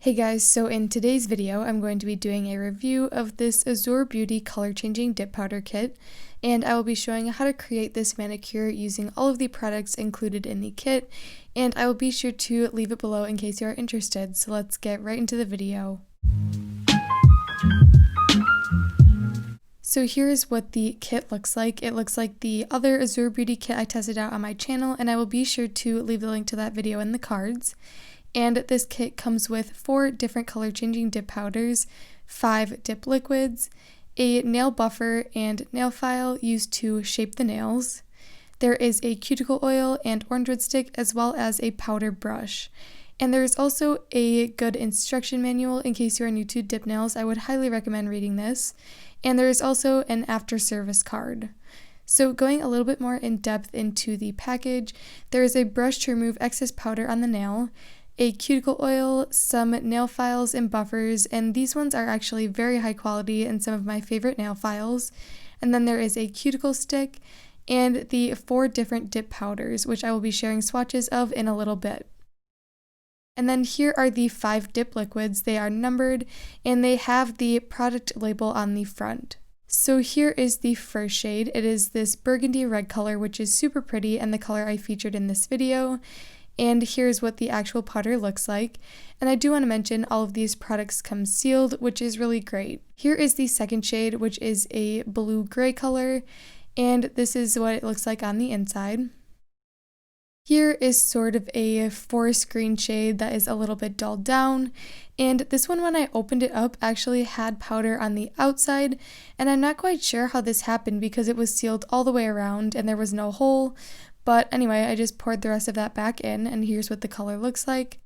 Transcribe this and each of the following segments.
Hey guys, so in today's video, I'm going to be doing a review of this AZURE Beauty Color Changing Dip Powder Kit, and I will be showing how to create this manicure using all of the products included in the kit, and I will be sure to leave it below in case you are interested, so let's get right into the video. So here's what the kit looks like. It looks like the other AZURE Beauty kit I tested out on my channel, and I will be sure to leave the link to that video in the cards. And this kit comes with 4 different color changing dip powders, 5 dip liquids, a nail buffer and nail file used to shape the nails. There is a cuticle oil and orange wood stick, as well as a powder brush. And there is also a good instruction manual in case you are new to dip nails. I would highly recommend reading this. And there is also an after service card. So going a little bit more in depth into the package, there is a brush to remove excess powder on the nail, a cuticle oil, some nail files and buffers, and these ones are actually very high quality and some of my favorite nail files. And then there is a cuticle stick and the 4 different dip powders, which I will be sharing swatches of in a little bit. And then here are the 5 dip liquids. They are numbered and they have the product label on the front. So here is the first shade. It is this burgundy red color, which is super pretty and the color I featured in this video. And here's what the actual powder looks like. And I do want to mention all of these products come sealed, which is really great. Here is the second shade, which is a blue-gray color, and this is what it looks like on the inside. Here is sort of a forest green shade that is a little bit dulled down, and this one, when I opened it up, actually had powder on the outside, and I'm not quite sure how this happened because it was sealed all the way around and there was no hole. But anyway, I just poured the rest of that back in, and here's what the color looks like.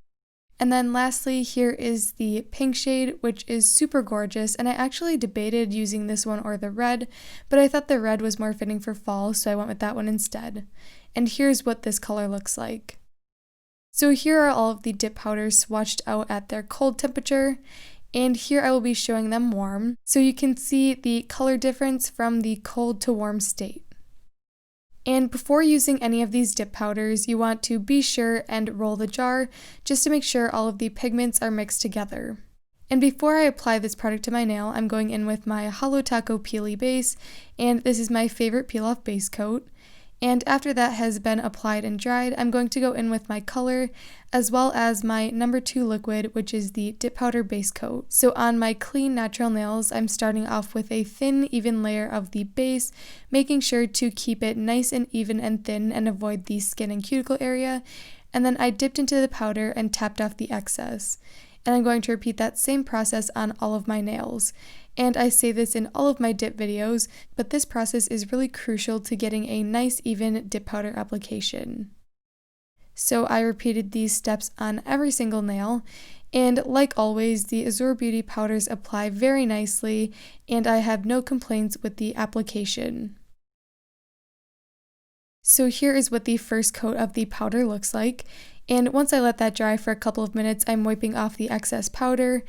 And then lastly, here is the pink shade, which is super gorgeous, and I actually debated using this one or the red, but I thought the red was more fitting for fall, so I went with that one instead. And here's what this color looks like. So here are all of the dip powders swatched out at their cold temperature, and here I will be showing them warm, so you can see the color difference from the cold to warm state. And before using any of these dip powders, you want to be sure and roll the jar just to make sure all of the pigments are mixed together. And before I apply this product to my nail, I'm going in with my Holo Taco Peely base, and this is my favorite peel-off base coat. And after that has been applied and dried, I'm going to go in with my color as well as my number 2 liquid, which is the dip powder base coat. So on my clean natural nails, I'm starting off with a thin, even layer of the base, making sure to keep it nice and even and thin and avoid the skin and cuticle area. And then I dipped into the powder and tapped off the excess. And I'm going to repeat that same process on all of my nails. And I say this in all of my dip videos, but this process is really crucial to getting a nice even dip powder application. So I repeated these steps on every single nail, and like always, the AZURE Beauty powders apply very nicely, and I have no complaints with the application. So here is what the first coat of the powder looks like, and once I let that dry for a couple of minutes, I'm wiping off the excess powder.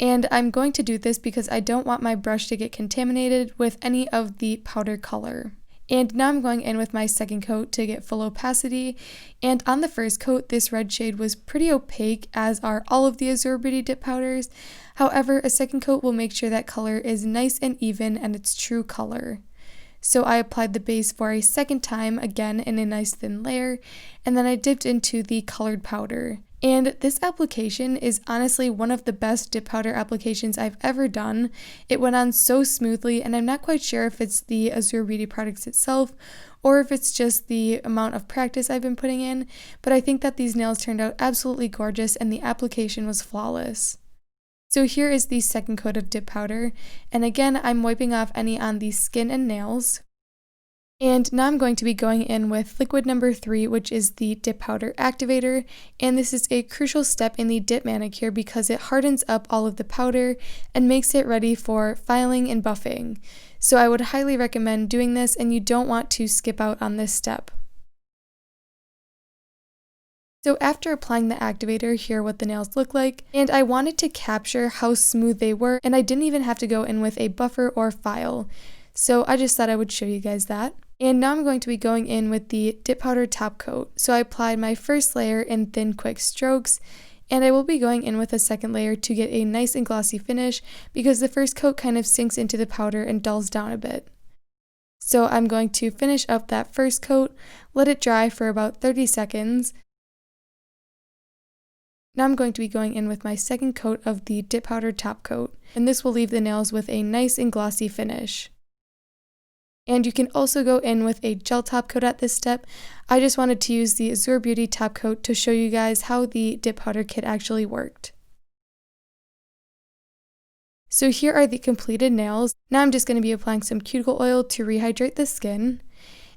And I'm going to do this because I don't want my brush to get contaminated with any of the powder color. And now I'm going in with my second coat to get full opacity. And on the first coat, this red shade was pretty opaque, as are all of the AZURE Beauty dip powders. However, a second coat will make sure that color is nice and even and its true color. So I applied the base for a second time, again in a nice thin layer, and then I dipped into the colored powder. And this application is honestly one of the best dip powder applications I've ever done. It went on so smoothly, and I'm not quite sure if it's the AZURE Beauty products itself or if it's just the amount of practice I've been putting in, but I think that these nails turned out absolutely gorgeous and the application was flawless. So here is the second coat of dip powder, and again I'm wiping off any on the skin and nails. And now I'm going to be going in with liquid number 3, which is the dip powder activator, and this is a crucial step in the dip manicure because it hardens up all of the powder and makes it ready for filing and buffing. So I would highly recommend doing this, and you don't want to skip out on this step. So after applying the activator, here are what the nails look like, and I wanted to capture how smooth they were, and I didn't even have to go in with a buffer or file. So I just thought I would show you guys that. And now I'm going to be going in with the dip powder top coat. So I applied my first layer in thin quick strokes, And I will be going in with a second layer to get a nice and glossy finish because the first coat kind of sinks into the powder and dulls down a bit. So I'm going to finish up that first coat, let it dry for about 30 seconds. Now I'm going to be going in with my second coat of the dip powder top coat, and this will leave the nails with a nice and glossy finish. And you can also go in with a gel top coat at this step. I just wanted to use the AZURE Beauty top coat to show you guys how the dip powder kit actually worked. So here are the completed nails. Now I'm just going to be applying some cuticle oil to rehydrate the skin.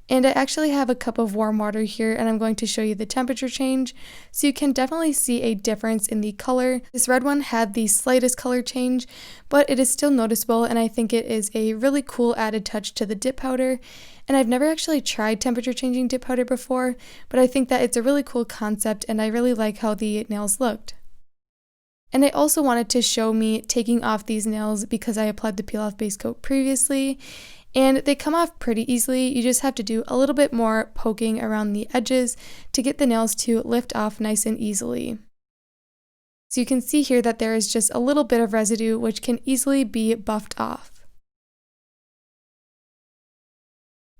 And I actually have a cup of warm water here, and I'm going to show you the temperature change. So you can definitely see a difference in the color. This red one had the slightest color change, but it is still noticeable, and I think it is a really cool added touch to the dip powder. And I've never actually tried temperature changing dip powder before, but I think that it's a really cool concept, and I really like how the nails looked. And I also wanted to show me taking off these nails because I applied the peel off base coat previously. And they come off pretty easily. You just have to do a little bit more poking around the edges to get the nails to lift off nice and easily. So you can see here that there is just a little bit of residue which can easily be buffed off.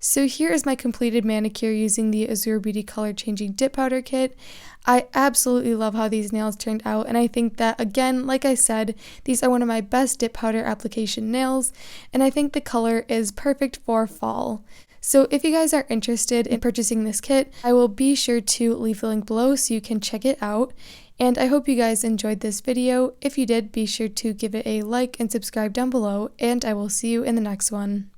So here is my completed manicure using the AZURE Beauty Color Changing Dip Powder Kit. I absolutely love how these nails turned out, and I think that, again, like I said, these are one of my best dip powder application nails, and I think the color is perfect for fall. So if you guys are interested in purchasing this kit, I will be sure to leave the link below so you can check it out. And I hope you guys enjoyed this video. If you did, be sure to give it a like and subscribe down below, and I will see you in the next one.